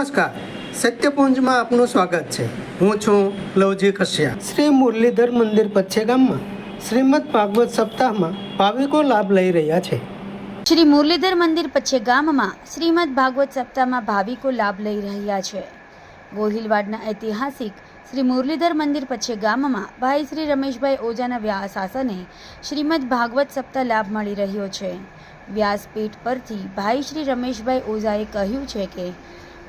નમસ્કાર, સત્યપુંજમાં આપનું સ્વાગત છે. હું છું લવજી કશ્યા. શ્રી મુરલીધર મંદિર પચ્છે ગામમાં શ્રીમદ ભાગવત સપ્તાહમાં ભાવિકો લાભ લઈ રહ્યા છે. શ્રી મુરલીધર મંદિર પચ્છે ગામમાં શ્રીમદ ભાગવત સપ્તાહમાં ભાવિકો લાભ લઈ રહ્યા છે. ગોહિલવાડના ઐતિહાસિક શ્રી મુરલીધર મંદિર પચ્છે ગામમાં ભાઈ શ્રી રમેશભાઈ ઓઝાના વ્યાસ શાસને શ્રીમદ ભાગવત સપ્તાહ લાભ મળી રહ્યો છે. વ્યાસપીઠ પરથી ભાઈ શ્રી રમેશભાઈ ઓઝાએ કહ્યું છે કે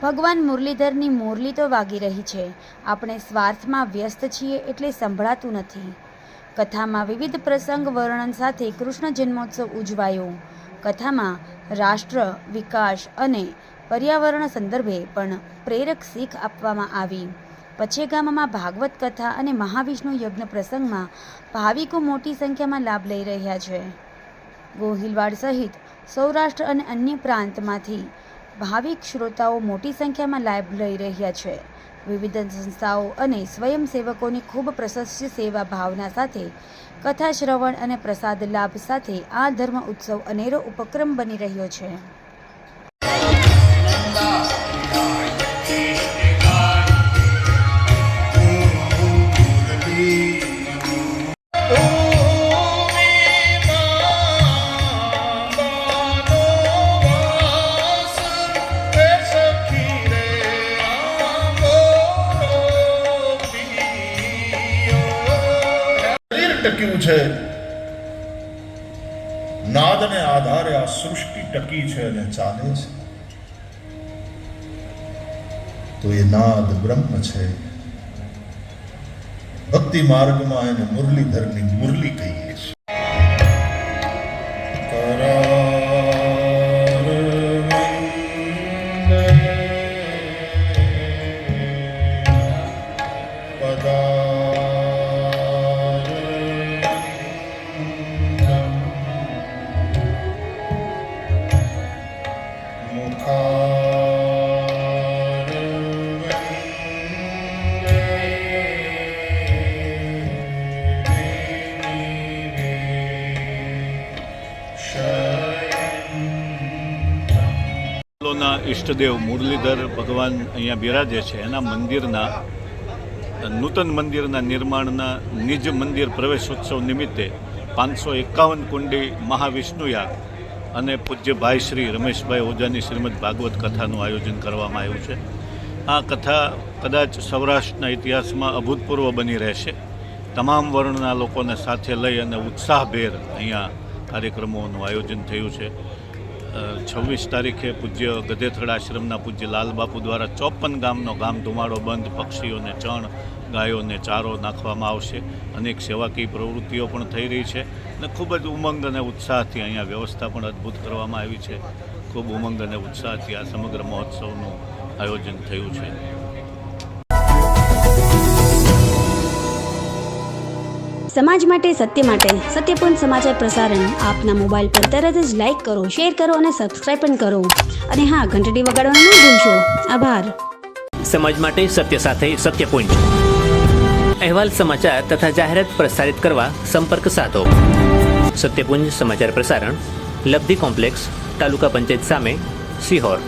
ભગવાન મુરલીધરની મુરલી તો વાગી રહી છે, આપણે સ્વાર્થમાં વ્યસ્ત છીએ એટલે સંભળાતું નથી. કથામાં વિવિધ પ્રસંગ વર્ણન સાથે કૃષ્ણ જન્મોત્સવ ઉજવાયો. કથામાં રાષ્ટ્ર વિકાસ અને પર્યાવરણ સંદર્ભે પણ પ્રેરક શીખ આપવામાં આવી. પચ્છે ગામમાં ભાગવત કથા અને મહાવિષ્ણુ યજ્ઞ પ્રસંગમાં ભાવિકો મોટી સંખ્યામાં લાભ લઈ રહ્યા છે. ગોહિલવાડ સહિત સૌરાષ્ટ્ર અને અન્ય પ્રાંતમાંથી ભાવિક શ્રોતાઓ મોટી સંખ્યામાં લાભ લઈ રહ્યા છે. વિવિધ સંસ્થાઓ અને સ્વયંસેવકોની ખૂબ પ્રશસ્ય સેવા ભાવના સાથે કથા શ્રવણ અને પ્રસાદ લાભ સાથે આ ધર્મ ઉત્સવ અનેરો ઉપક્રમ બની રહ્યો છે. ટક્યું છે, નાદને આધારે આ સૃષ્ટિ ટકી છે અને ચાલે છે. તો એ નાદ બ્રહ્મ છે. ભક્તિ માર્ગમાં એને મુરલીધરની મુરલી કહીએ છીએ. ઈષ્ટદેવ મુરલીધર ભગવાન અહીંયા બિરાજે છે. એના મંદિરના નૂતન મંદિરના નિર્માણના નિજ મંદિર પ્રવેશોત્સવ નિમિત્તે 551 કુંડી મહાવિષ્ણુ યાગ અને પૂજ્ય ભાઈ શ્રી રમેશભાઈ ઓઝાની શ્રીમદ ભાગવત કથાનું આયોજન કરવામાં આવ્યું છે. આ કથા કદાચ સૌરાષ્ટ્રના ઇતિહાસમાં અભૂતપૂર્વ બની રહેશે. તમામ વર્ણના લોકોને સાથે લઈ અને ઉત્સાહભેર અહીંયા કાર્યક્રમોનું આયોજન થયું છે. 26 તારીખે પૂજ્ય ગધેથડ આશ્રમના પૂજ્ય લાલબાપુ દ્વારા 54 ગામનો ગામ ધુમાડો બંધ, પક્ષીઓને ચણ, ગાયોને ચારો નાખવામાં આવશે. અનેક સેવાકીય પ્રવૃત્તિઓ પણ થઈ રહી છે અને ખૂબ જ ઉમંગ અને ઉત્સાહથી અહીંયા વ્યવસ્થા પણ અદ્ભુત કરવામાં આવી છે. ખૂબ ઉમંગ અને ઉત્સાહથી આ સમગ્ર મહોત્સવનું આયોજન થયું છે. સમાજ માટે, સત્ય માટે, સત્યપૂર્ણ સમાચાર પ્રસારણ આપના મોબાઈલ પર તરત જ લાઈક કરો, શેર કરો અને સબસ્ક્રાઈબ પણ કરો. અને હા, ઘંટડી વગાડવાનું ન ભૂલશો. આભાર. સમાજ માટે સત્ય સાથે સત્યપુંજ. અહેવાલ, સમાચાર તથા જાહેરાત પ્રસારિત કરવા સંપર્ક સાધો. સત્યપુંજ સમાચાર પ્રસારણ, લબ્ધિ કોમ્પ્લેક્સ, તાલુકા પંચાયત સામે, સિહોર.